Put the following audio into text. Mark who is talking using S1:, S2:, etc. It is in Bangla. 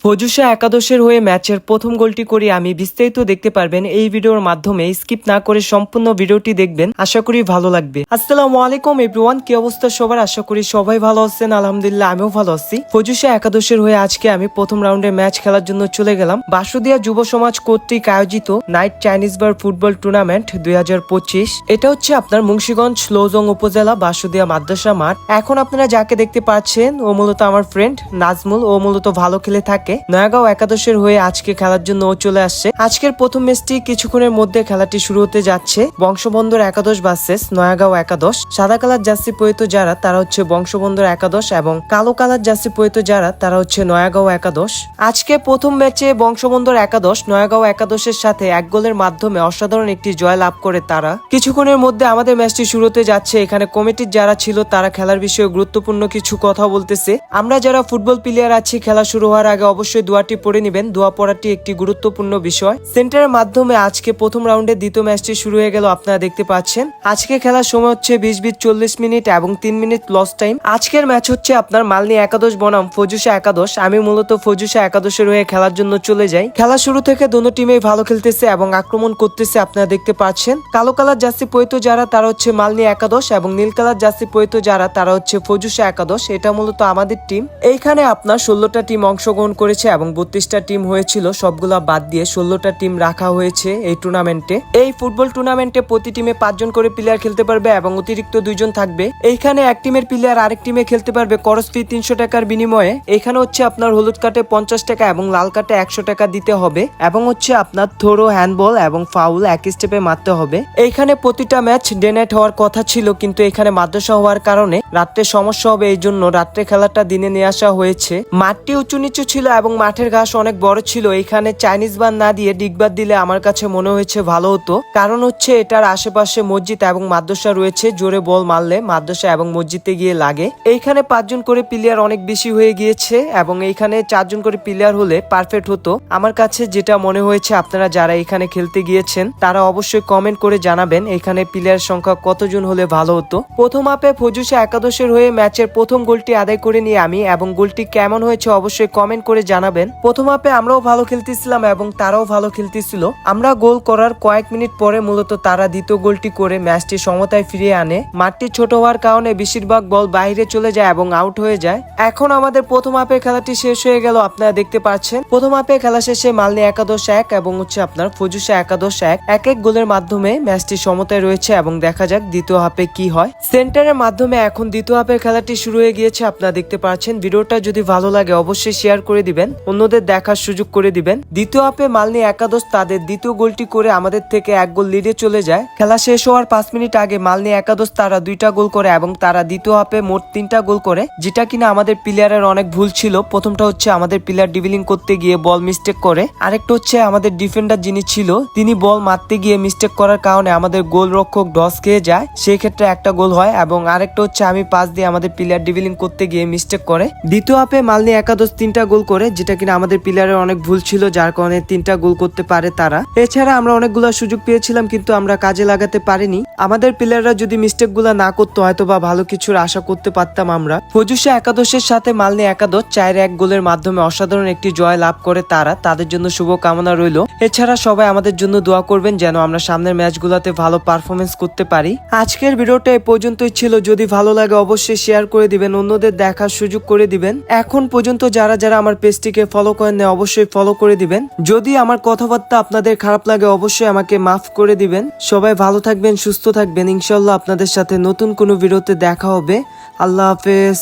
S1: ফজুসা একাদশের হয়ে ম্যাচের প্রথম গোলটি করে আমি বিস্তারিত দেখতে পারবেন এই ভিডিওর মাধ্যমে। স্কিপ না করে সম্পূর্ণ ভিডিওটি দেখবেন, আশা করি ভালো লাগবে। আসসালামু আলাইকুম এভরিওয়ান, কি অবস্থা সবার? আশা করি সবাই ভালো আছেন। আলহামদুলিল্লাহ আমিও ভালো আছি। ফজুসা একাদশের হয়ে আজকে আমি প্রথম রাউন্ডে ম্যাচ খেলার জন্য চলে গেলাম। বাসুদিয়া যুব সমাজ কর্তৃক আয়োজিত নাইট চাইনিজ বার ফুটবল টুর্নামেন্ট 2025। এটা হচ্ছে আপনার মুন্সিগঞ্জ লৌজং উপজেলা বাসুদিয়া মাদ্রাসা মাঠ। এখন আপনারা যাকে দেখতে পাচ্ছেন ও মূলত আমার ফ্রেন্ড নাজমুল। ও মূলত ভালো খেলে থাকে। নয়াগাঁও একাদশের হয়ে আজকে খেলার জন্য ও চলে আসছে। আজকের প্রথম ম্যাচটি কিছুক্ষণের মধ্যে খেলাটি শুরু হতে যাচ্ছে। বংশবন্ধুর একাদশ ভার্সেস নয়াগাঁও একাদশ। সাদা কালার জার্সি পরিহিত যারা তারা হচ্ছে বংশবন্ধুর একাদশ এবং কালো কালার জার্সি পরিহিত যারা তারা হচ্ছে নয়াগাঁও একাদশ। আজকে প্রথম ম্যাচে বংশবন্ধুর একাদশ নয়াগাঁও একাদশের সাথে এক গোলের মাধ্যমে অসাধারণ একটি জয় লাভ করে তারা। কিছুক্ষণের মধ্যে আমাদের ম্যাচটি শুরু হতে যাচ্ছে। এখানে কমিটির যারা ছিল তারা খেলার বিষয়ে গুরুত্বপূর্ণ কিছু কথা বলতেছে। আমরা যারা ফুটবল প্লেয়ার আছি খেলা শুরু হওয়ার আগে অবশ্যই দোয়াটি পড়ে নেবেন। দোয়া পড়াটি একটি গুরুত্বপূর্ণ বিষয়। সেন্টারের মাধ্যমে আজকে প্রথম রাউন্ডে দ্বিতীয় ম্যাচটি শুরু হয়ে গেল, আপনারা দেখতে পাচ্ছেন। আজকে খেলার সময় হচ্ছে 20-40 মিনিট এবং 3 মিনিট লস টাইম। আজকের ম্যাচ হচ্ছে আপনার মালনী একাদশ বনাম ফজুসা একাদশ। আমি মূলত ফজুসা একাদশের হয়ে খেলার জন্য চলে যাই। খেলা শুরু থেকে দোনো টিমেই ভালো খেলতেছে এবং আক্রমণ করতেছে, আপনারা দেখতে পাচ্ছেন। কালো কালার জার্সি পরিহিত যারা তারা হচ্ছে মালনী একাদশ এবং নীল কালার জার্সি পরিহিত যারা তারা হচ্ছে ফজুসা একাদশ। এটা মূলত আমাদের টিম। এইখানে আপনার 16টা টিম অংশগ্রহণ করেছে এবং 32টা টিম হয়েছিল। সবগুলা বাদ দিয়ে 16টা টিম রাখা হয়েছে এই টুর্নামেন্টে। এই ফুটবল টুর্নামেন্টে প্রতি টিমে 5 জন করে প্লেয়ার খেলতে পারবে এবং অতিরিক্ত 2 জন থাকবে। এইখানে এক টিমের প্লেয়ার আরেক টিমে খেলতে পারবে করস ফি 300 টাকার বিনিময়ে। এখানে হচ্ছে আপনার হলুদ কার্ডে 50 টাকা এবং লাল কার্ডে 100 টাকা দিতে হবে এবং হচ্ছে আপনার থ্রো, হ্যান্ডবল এবং ফাউল এক স্টেপে মারতে হবে। এইখানে প্রতিটা ম্যাচ ডে নাইট হওয়ার কথা ছিল, কিন্তু এখানে মাদ্রাসা হওয়ার কারণে রাত্রে সমস্যা হবে, এই জন্য রাত্রে খেলাটা দিনে নিয়ে আসা হয়েছে। মাঠটি উঁচু নিচু ছিল এবং মাঠের ঘাস অনেক বড় ছিল। এইখানে চাইনিজ বার না দিয়ে ডিগবার দিলে আমার কাছে মনে হয়েছে ভালো হতো, কারণ হচ্ছে এটার আশেপাশে মসজিদ এবং মাদ্রাসা রয়েছে। জোরে বল মারলে মাদ্রাসা এবং মসজিদে গিয়ে লাগে। এইখানে 5 জন করে প্লেয়ার অনেক বেশি হয়ে গিয়েছে এবং এইখানে 4 জন করে প্লেয়ার হলে পারফেক্ট হতো আমার কাছে যেটা মনে হয়েছে। আপনারা যারা এখানে খেলতে গিয়েছেন তারা অবশ্যই কমেন্ট করে জানাবেন এখানে প্লেয়ার সংখ্যা কতজন হলে ভালো হতো। প্রথম হাফে ফজুসা একাদশের হয়ে ম্যাচের প্রথম গোলটি আদায় করে নিয়ে আমি, এবং গোলটি কেমন হয়েছে অবশ্যই কমেন্ট করে জানাবেন। প্রথম হাফে আমরাও ভালো খেলতেছিলাম এবং তারাও ভালো খেলতেছিল। আমরা গোল করার কয়েক মিনিট পরে মূলত তারা দ্বিতীয় গোলটি করে ম্যাচটি সমতায় ফিরিয়ে আনে। মাঠটি ছোট হওয়ার কারণে বেশিরভাগ বল বাইরে চলে যায় এবং আউট হয়ে যায়। এখন আমাদের প্রথম হাফে খেলাটি শেষ হয়ে গেল, আপনারা দেখতে পাচ্ছেন। প্রথম হাফে খেলা শেষে মালনী একাদশ 1 এবং হচ্ছে আপনার ফজুসা একাদশ 1 এক গোলের মাধ্যমে ম্যাচটি সমতায় রয়েছে এবং দেখা যাক দ্বিতীয় হাফে কি হয়। সেন্টারের মাধ্যমে এখন দ্বিতীয় হাফের খেলাটি শুরু হয়ে গিয়েছে, আপনারা দেখতে পাচ্ছেন। ভিডিওটা যদি ভালো লাগে অবশ্যই শেয়ার করে দিবেন, অন্যদের দেখার সুযোগ করে দিবেন। দ্বিতীয় হাফে মালনী একাদশ তাদের দ্বিতীয় গোলটি করে আমাদের থেকে 1 গোল লিডে চলে যায়। খেলা শেষ হওয়ার 5 মিনিট আগে মালনী একাদশ তারা 2টা গোল করে এবং তারা দ্বিতীয় হাফে মোট 3টা গোল করে, যেটা কিনা আমাদের প্লেয়ারের অনেক ভুল ছিল। প্রথমটা হচ্ছে আমাদের প্লেয়ার ড্রিবলিং করতে গিয়ে বল মিস্টেক করে, আরেকটা হচ্ছে আমাদের ডিফেন্ডার যিনি ছিল তিনি বল মারতে গিয়ে মিস্টেক করার কারণে আমাদের গোল রক্ষক ডস খেয়ে যায়, সেই ক্ষেত্রে একটা গোল হয়। এবং আরেকটা হচ্ছে আমি পাস দিয়ে আমাদের প্লেয়ার ড্রিবলিং করতে গিয়ে মিস্টেক করে। দ্বিতীয় হাফে মালনী একাদশ 3টা গোল করে, যেটা কিনা আমাদের প্লেয়ারের অনেক ভুল ছিল, যার কারণে 3টা গোল করতে পারে তারা। এছাড়া আমরা অনেকগুলো সুযোগ পেয়েছিলাম কিন্তু আমরা কাজে লাগাতে পারিনি। আমাদের প্লেয়াররা যদি মিস্টেক গুলা না করতো হয়তো বা ভালো কিছুর আশা করতে পারতাম আমরা। ফজুসা একাদশের সাথে মালনী একাদশ 4-1 গোলের মাধ্যমে অসাধারণ একটি জয় লাভ করে তারা। তাদের জন্য শুভ কামনা রইল। এছাড়া সবাই আমাদের জন্য দোয়া করবেন যেন আমরা সামনের ম্যাচগুলোতে ভালো পারফরমেন্স করতে পারি। আজকের ভিডিওটা এই পর্যন্তই ছিল। যদি ভালো লাগে অবশ্যই শেয়ার করে দিবেন, অন্যদের দেখার সুযোগ করে দিবেন। এখন পর্যন্ত যারা যারা আমার পেজটিকে ফলো করেন না অবশ্যই ফলো করে দিবেন। যদি আমার কথাবার্তা আপনাদের খারাপ লাগে অবশ্যই আমাকে মাফ করে দিবেন। সবাই ভালো থাকবেন, সুস্থ থাকবেন। ইনশাআল্লাহ আপনাদের সাথে নতুন কোনো ভিডিওতে দেখা হবে। আল্লাহ হাফেজ।